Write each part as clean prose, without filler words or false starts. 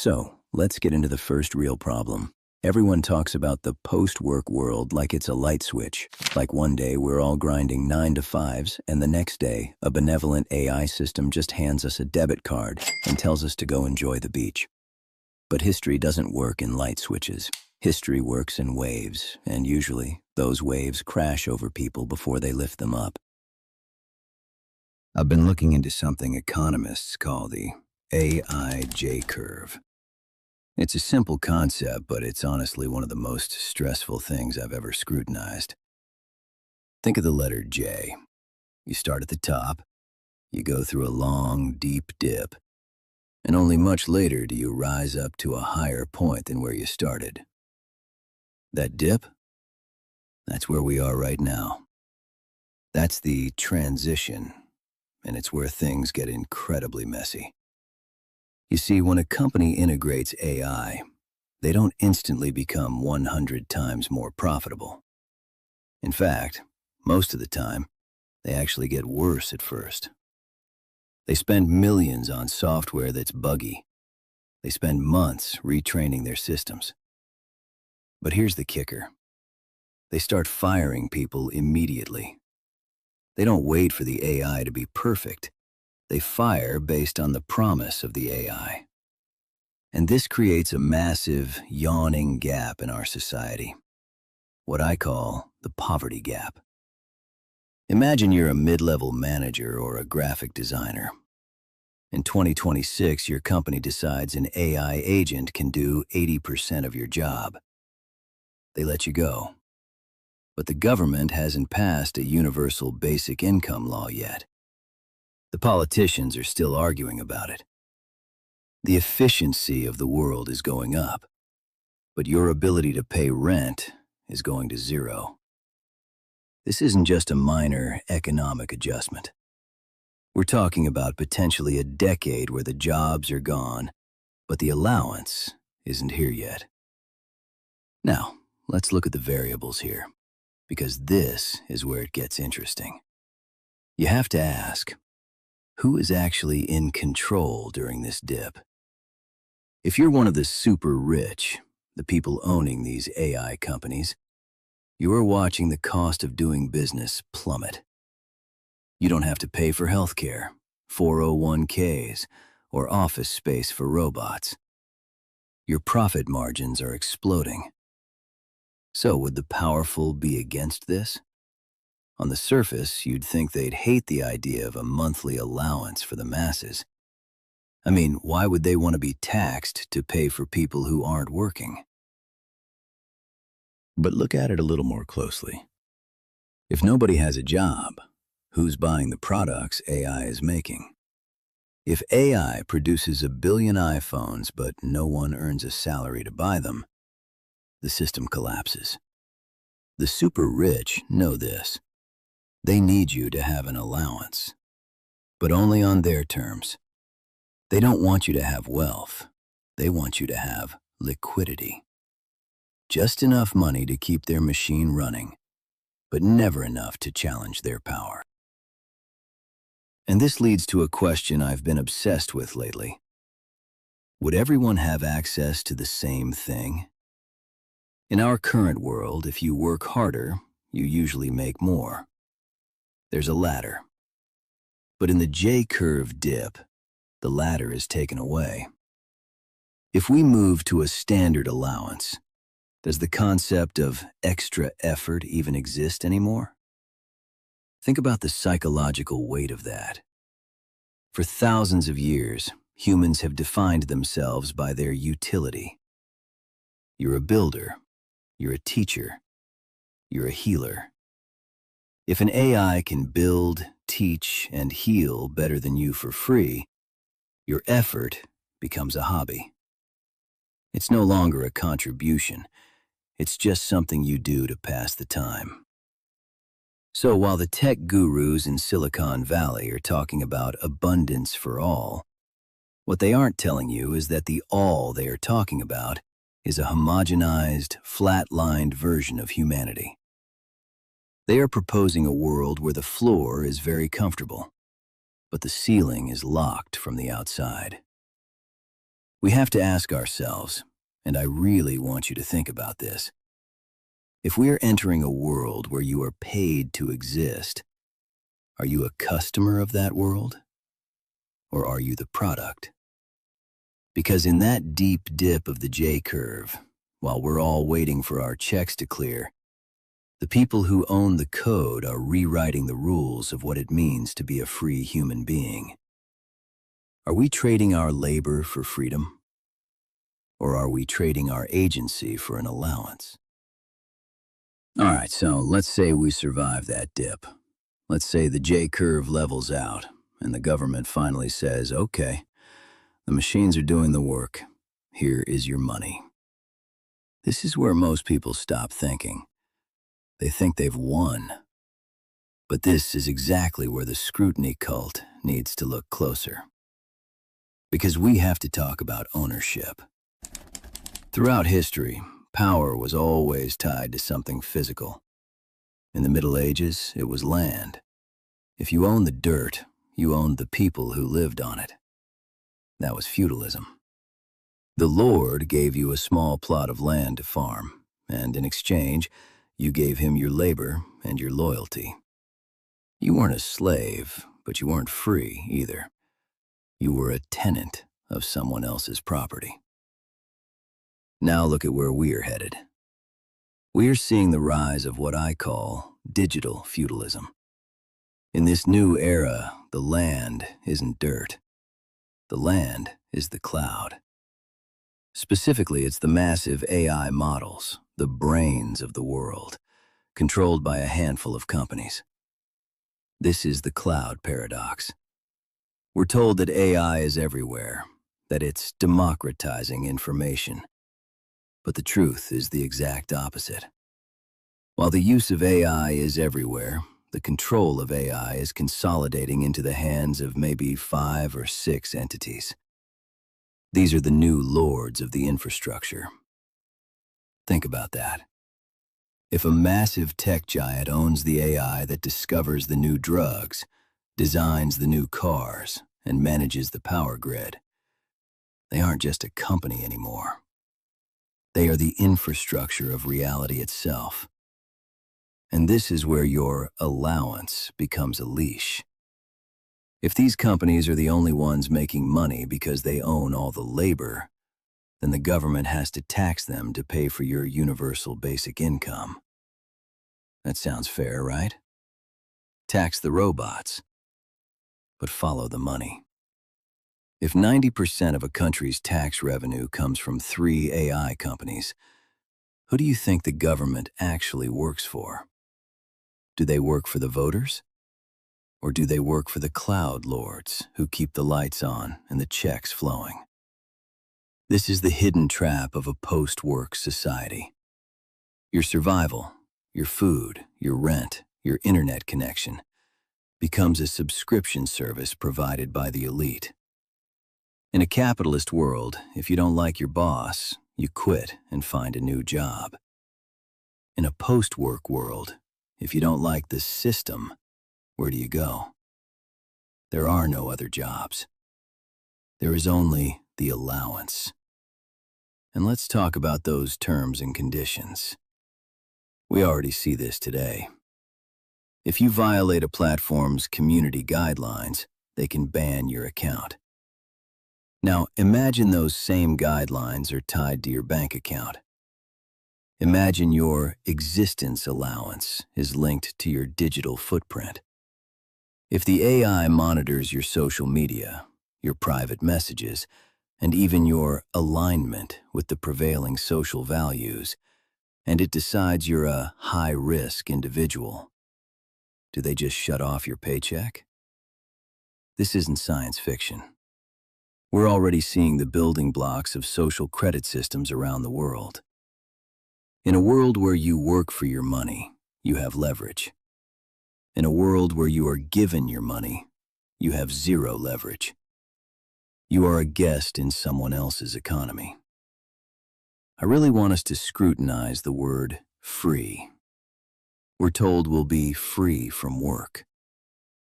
So, let's get into the first real problem. Everyone talks about the post-work world like it's a light switch. Like one day we're all grinding 9 to 5s, and the next day, a benevolent AI system just hands us a debit card and tells us to go enjoy the beach. But history doesn't work in light switches. History works in waves, and usually, those waves crash over people before they lift them up. I've been looking into something economists call the AI J-curve. It's a simple concept, but it's honestly one of the most stressful things I've ever scrutinized. Think of the letter J. You start at the top, you go through a long, deep dip, and only much later do you rise up to a higher point than where you started. That dip? That's where we are right now. That's the transition, and it's where things get incredibly messy. You see, when a company integrates AI, they don't instantly become 100 times more profitable. In fact, most of the time, they actually get worse at first. They spend millions on software that's buggy. They spend months retraining their systems. But here's the kicker. They start firing people immediately. They don't wait for the AI to be perfect. They fire based on the promise of the AI. And this creates a massive, yawning gap in our society, what I call the poverty gap. Imagine you're a mid-level manager or a graphic designer. In 2026, your company decides an AI agent can do 80% of your job. They let you go. But the government hasn't passed a universal basic income law yet. The politicians are still arguing about it. The efficiency of the world is going up, but your ability to pay rent is going to zero. This isn't just a minor economic adjustment. We're talking about potentially a decade where the jobs are gone, but the allowance isn't here yet. Now, let's look at the variables here, because this is where it gets interesting. You have to ask, who is actually in control during this dip? If you're one of the super rich, the people owning these AI companies, you are watching the cost of doing business plummet. You don't have to pay for healthcare, 401ks, or office space for robots. Your profit margins are exploding. So would the powerful be against this? On the surface, you'd think they'd hate the idea of a monthly allowance for the masses. I mean, why would they want to be taxed to pay for people who aren't working? But look at it a little more closely. If nobody has a job, who's buying the products AI is making? If AI produces 1 billion iPhones but no one earns a salary to buy them, the system collapses. The super rich know this. They need you to have an allowance, but only on their terms. They don't want you to have wealth. They want you to have liquidity. Just enough money to keep their machine running, but never enough to challenge their power. And this leads to a question I've been obsessed with lately. Would everyone have access to the same thing? In our current world, if you work harder, you usually make more. There's a ladder. But in the J-curve dip, the ladder is taken away. If we move to a standard allowance, does the concept of extra effort even exist anymore? Think about the psychological weight of that. For thousands of years, humans have defined themselves by their utility. You're a builder, you're a teacher, you're a healer. If an AI can build, teach, and heal better than you for free, your effort becomes a hobby. It's no longer a contribution. It's just something you do to pass the time. So while the tech gurus in Silicon Valley are talking about abundance for all, what they aren't telling you is that the all they are talking about is a homogenized, flat-lined version of humanity. They are proposing a world where the floor is very comfortable, but the ceiling is locked from the outside. We have to ask ourselves, and I really want you to think about this, if we are entering a world where you are paid to exist, are you a customer of that world? Or are you the product? Because in that deep dip of the J-curve, while we're all waiting for our checks to clear, the people who own the code are rewriting the rules of what it means to be a free human being. Are we trading our labor for freedom? Or are we trading our agency for an allowance? All right, so let's say we survive that dip. Let's say the J-curve levels out and the government finally says, okay, the machines are doing the work. Here is your money. This is where most people stop thinking. They think they've won. But this is exactly where the Scrutiny Cult needs to look closer. Because we have to talk about ownership. Throughout history, power was always tied to something physical. In the Middle Ages, it was land. If you owned the dirt, you owned the people who lived on it. That was feudalism. The Lord gave you a small plot of land to farm, and in exchange, you gave him your labor and your loyalty. You weren't a slave, but you weren't free either. You were a tenant of someone else's property. Now look at where we're headed. We're seeing the rise of what I call digital feudalism. In this new era, the land isn't dirt. The land is the cloud. Specifically, it's the massive AI models, the brains of the world, controlled by a handful of companies. This is the cloud paradox. We're told that AI is everywhere, that it's democratizing information. But the truth is the exact opposite. While the use of AI is everywhere, the control of AI is consolidating into the hands of maybe 5 or 6 entities. These are the new lords of the infrastructure. Think about that. If a massive tech giant owns the AI that discovers the new drugs, designs the new cars, and manages the power grid, they aren't just a company anymore. They are the infrastructure of reality itself. And this is where your allowance becomes a leash. If these companies are the only ones making money because they own all the labor, then the government has to tax them to pay for your universal basic income. That sounds fair, right? Tax the robots, but follow the money. If 90% of a country's tax revenue comes from 3 AI companies, who do you think the government actually works for? Do they work for the voters? Or do they work for the cloud lords who keep the lights on and the checks flowing? This is the hidden trap of a post-work society. Your survival, your food, your rent, your internet connection becomes a subscription service provided by the elite. In a capitalist world, if you don't like your boss, you quit and find a new job. In a post-work world, if you don't like the system, where do you go? There are no other jobs. There is only the allowance. And let's talk about those terms and conditions. We already see this today. If you violate a platform's community guidelines, they can ban your account. Now, imagine those same guidelines are tied to your bank account. Imagine your existence allowance is linked to your digital footprint. If the AI monitors your social media, your private messages, and even your alignment with the prevailing social values, and it decides you're a high-risk individual, do they just shut off your paycheck? This isn't science fiction. We're already seeing the building blocks of social credit systems around the world. In a world where you work for your money, you have leverage. In a world where you are given your money, you have zero leverage. You are a guest in someone else's economy. I really want us to scrutinize the word free. We're told we'll be free from work.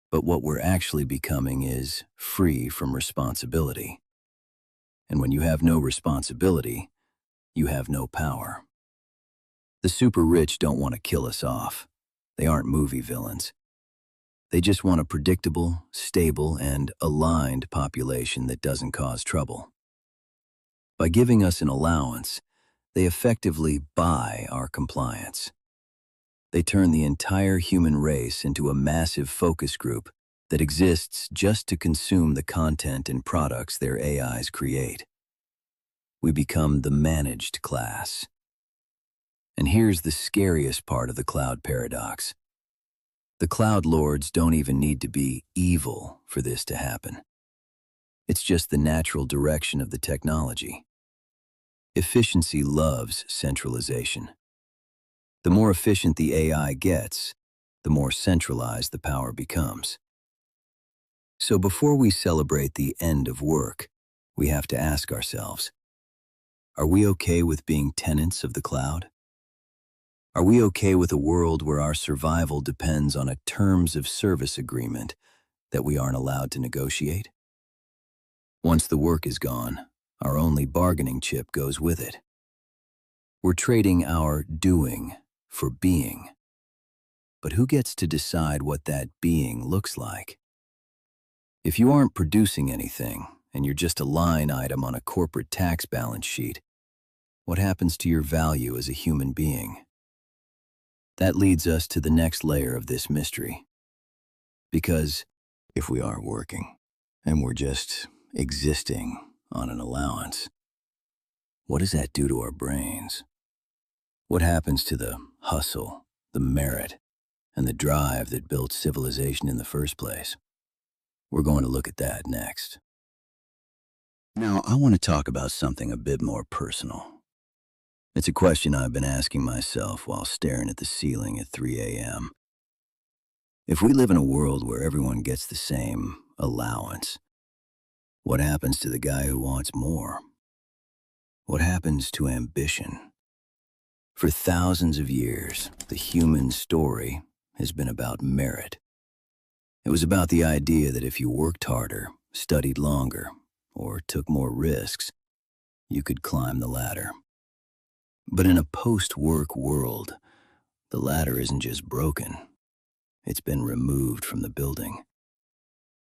But what we're actually becoming is free from responsibility. And when you have no responsibility, you have no power. The super rich don't want to kill us off. They aren't movie villains. They just want a predictable, stable, and aligned population that doesn't cause trouble. By giving us an allowance, they effectively buy our compliance. They turn the entire human race into a massive focus group that exists just to consume the content and products their AIs create. We become the managed class. And here's the scariest part of the cloud paradox. The cloud lords don't even need to be evil for this to happen. It's just the natural direction of the technology. Efficiency loves centralization. The more efficient the AI gets, the more centralized the power becomes. So before we celebrate the end of work, we have to ask ourselves, are we okay with being tenants of the cloud? Are we okay with a world where our survival depends on a terms of service agreement that we aren't allowed to negotiate? Once the work is gone, our only bargaining chip goes with it. We're trading our doing for being. But who gets to decide what that being looks like? If you aren't producing anything and you're just a line item on a corporate tax balance sheet, what happens to your value as a human being? That leads us to the next layer of this mystery. Because if we aren't working and we're just existing on an allowance, what does that do to our brains? What happens to the hustle, the merit, and the drive that built civilization in the first place? We're going to look at that next. Now, I want to talk about something a bit more personal. It's a question I've been asking myself while staring at the ceiling at 3 a.m. If we live in a world where everyone gets the same allowance, what happens to the guy who wants more? What happens to ambition? For thousands of years, the human story has been about merit. It was about the idea that if you worked harder, studied longer, or took more risks, you could climb the ladder. But in a post-work world, the ladder isn't just broken, it's been removed from the building.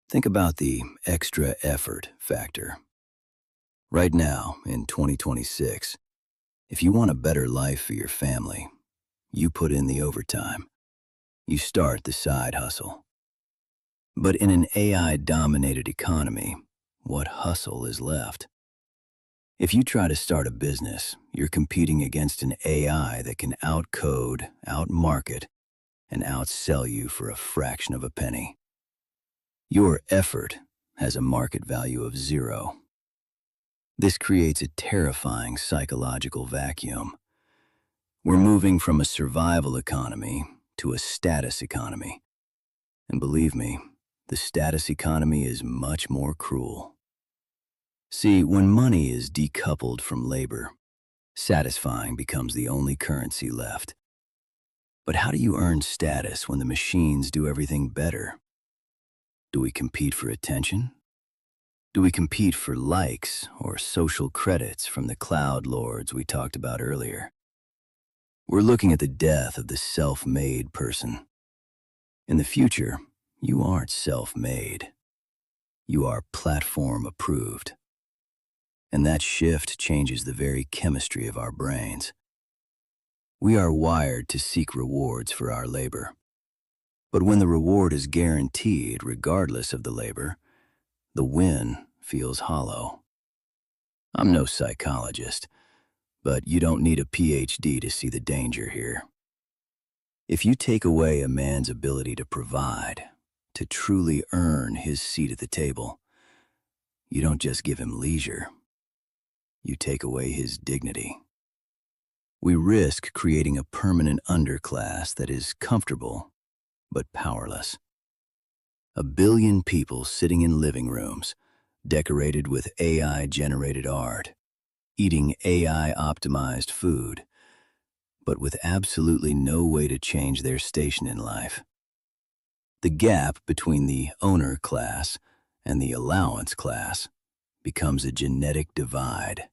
Think about the extra effort factor. Right now, in 2026, if you want a better life for your family, you put in the overtime. You start the side hustle. But in an AI-dominated economy, what hustle is left? If you try to start a business, you're competing against an AI that can outcode, outmarket, and outsell you for a fraction of a penny. Your effort has a market value of 0. This creates a terrifying psychological vacuum. We're moving from a survival economy to a status economy. And believe me, the status economy is much more cruel. See, when money is decoupled from labor, satisfying becomes the only currency left. But how do you earn status when the machines do everything better? Do we compete for attention? Do we compete for likes or social credits from the cloud lords we talked about earlier? We're looking at the death of the self-made person. In the future, you aren't self-made. You are platform approved. And that shift changes the very chemistry of our brains. We are wired to seek rewards for our labor. But when the reward is guaranteed regardless of the labor, the win feels hollow. I'm no psychologist, but you don't need a PhD to see the danger here. If you take away a man's ability to provide, to truly earn his seat at the table, you don't just give him leisure. You take away his dignity. We risk creating a permanent underclass that is comfortable but powerless. 1 billion people sitting in living rooms, decorated with AI-generated art, eating AI-optimized food, but with absolutely no way to change their station in life. The gap between the owner class and the allowance class becomes a genetic divide,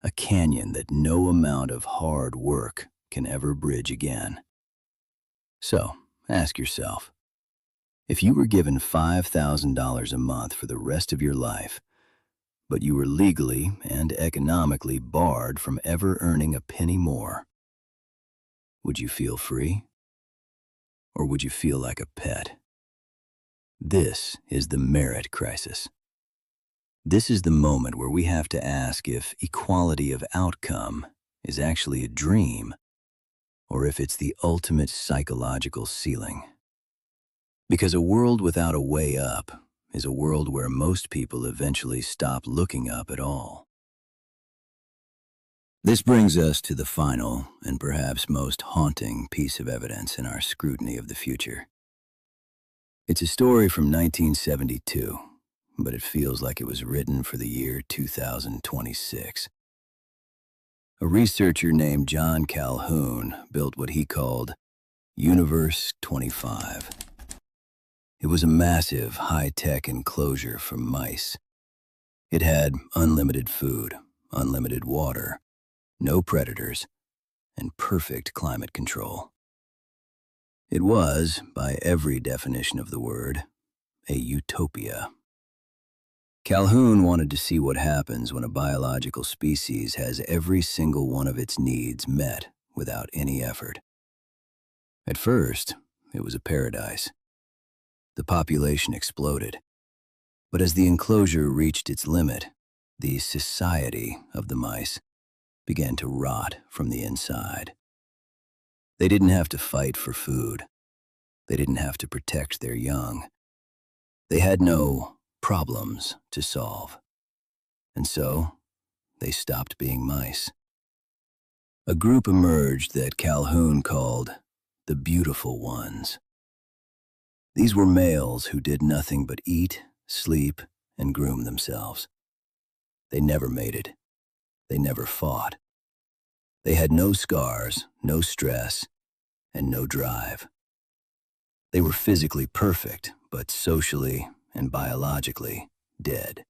a canyon that no amount of hard work can ever bridge again. So, ask yourself, if you were given $5,000 a month for the rest of your life, but you were legally and economically barred from ever earning a penny more, would you feel free? Or would you feel like a pet? This is the merit crisis. This is the moment where we have to ask if equality of outcome is actually a dream, or if it's the ultimate psychological ceiling. Because a world without a way up is a world where most people eventually stop looking up at all. This brings us to the final and perhaps most haunting piece of evidence in our scrutiny of the future. It's a story from 1972, but it feels like it was written for the year 2026. A researcher named John Calhoun built what he called Universe 25. It was a massive, high-tech enclosure for mice. It had unlimited food, unlimited water, no predators, and perfect climate control. It was, by every definition of the word, a utopia. Calhoun wanted to see what happens when a biological species has every single one of its needs met without any effort. At first, it was a paradise. The population exploded. But as the enclosure reached its limit, the society of the mice began to rot from the inside. They didn't have to fight for food. They didn't have to protect their young. They had no problems to solve. And so, they stopped being mice. A group emerged that Calhoun called the beautiful ones. These were males who did nothing but eat, sleep, and groom themselves. They never mated. They never fought. They had no scars, no stress, and no drive. They were physically perfect, but socially and biologically dead.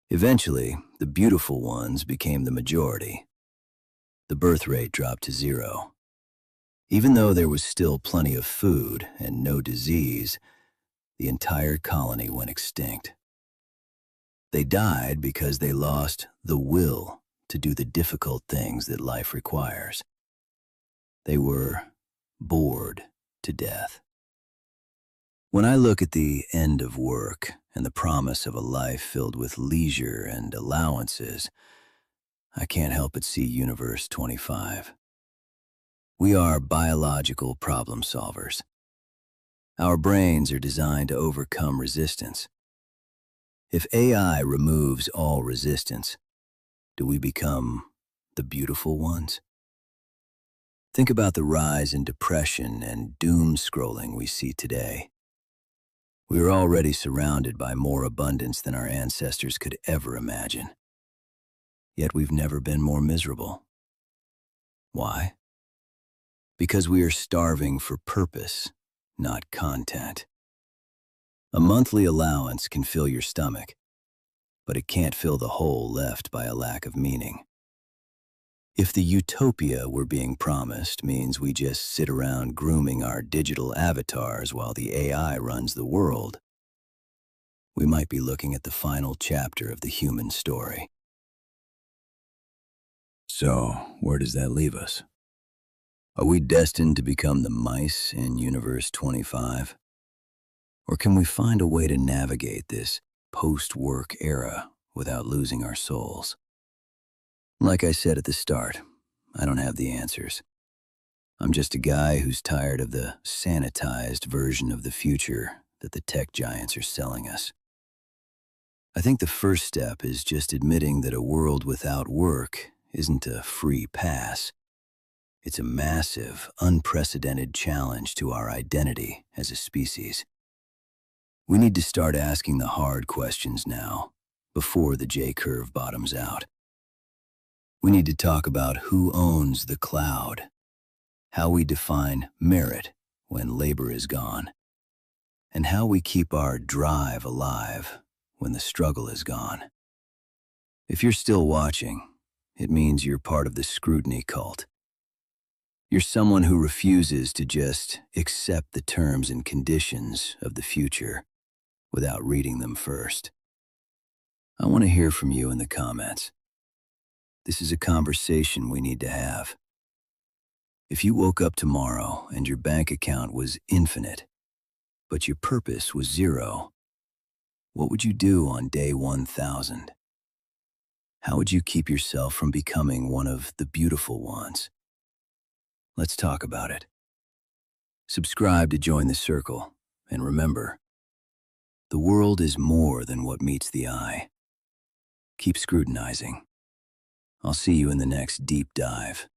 Eventually, the beautiful ones became the majority. The birth rate dropped to 0. Even though there was still plenty of food and no disease, the entire colony went extinct. They died because they lost the will to do the difficult things that life requires. They were bored to death. When I look at the end of work and the promise of a life filled with leisure and allowances, I can't help but see Universe 25. We are biological problem solvers. Our brains are designed to overcome resistance. If AI removes all resistance, do we become the beautiful ones? Think about the rise in depression and doom scrolling we see today. We are already surrounded by more abundance than our ancestors could ever imagine. Yet we've never been more miserable. Why? Because we are starving for purpose, not content. A monthly allowance can fill your stomach, but it can't fill the hole left by a lack of meaning. If the utopia we're being promised means we just sit around grooming our digital avatars while the AI runs the world, we might be looking at the final chapter of the human story. So, where does that leave us? Are we destined to become the mice in Universe 25? Or can we find a way to navigate this post-work era without losing our souls? Like I said at the start, I don't have the answers. I'm just a guy who's tired of the sanitized version of the future that the tech giants are selling us. I think the first step is just admitting that a world without work isn't a free pass. It's a massive, unprecedented challenge to our identity as a species. We need to start asking the hard questions now, before the J-curve bottoms out. We need to talk about who owns the cloud, how we define merit when labor is gone, and how we keep our drive alive when the struggle is gone. If you're still watching, it means you're part of the Scrutiny Cult. You're someone who refuses to just accept the terms and conditions of the future without reading them first. I want to hear from you in the comments. This is a conversation we need to have. If you woke up tomorrow and your bank account was infinite, but your purpose was zero, what would you do on day 1000? How would you keep yourself from becoming one of the beautiful ones? Let's talk about it. Subscribe to join the circle, and remember, the world is more than what meets the eye. Keep scrutinizing. I'll see you in the next deep dive.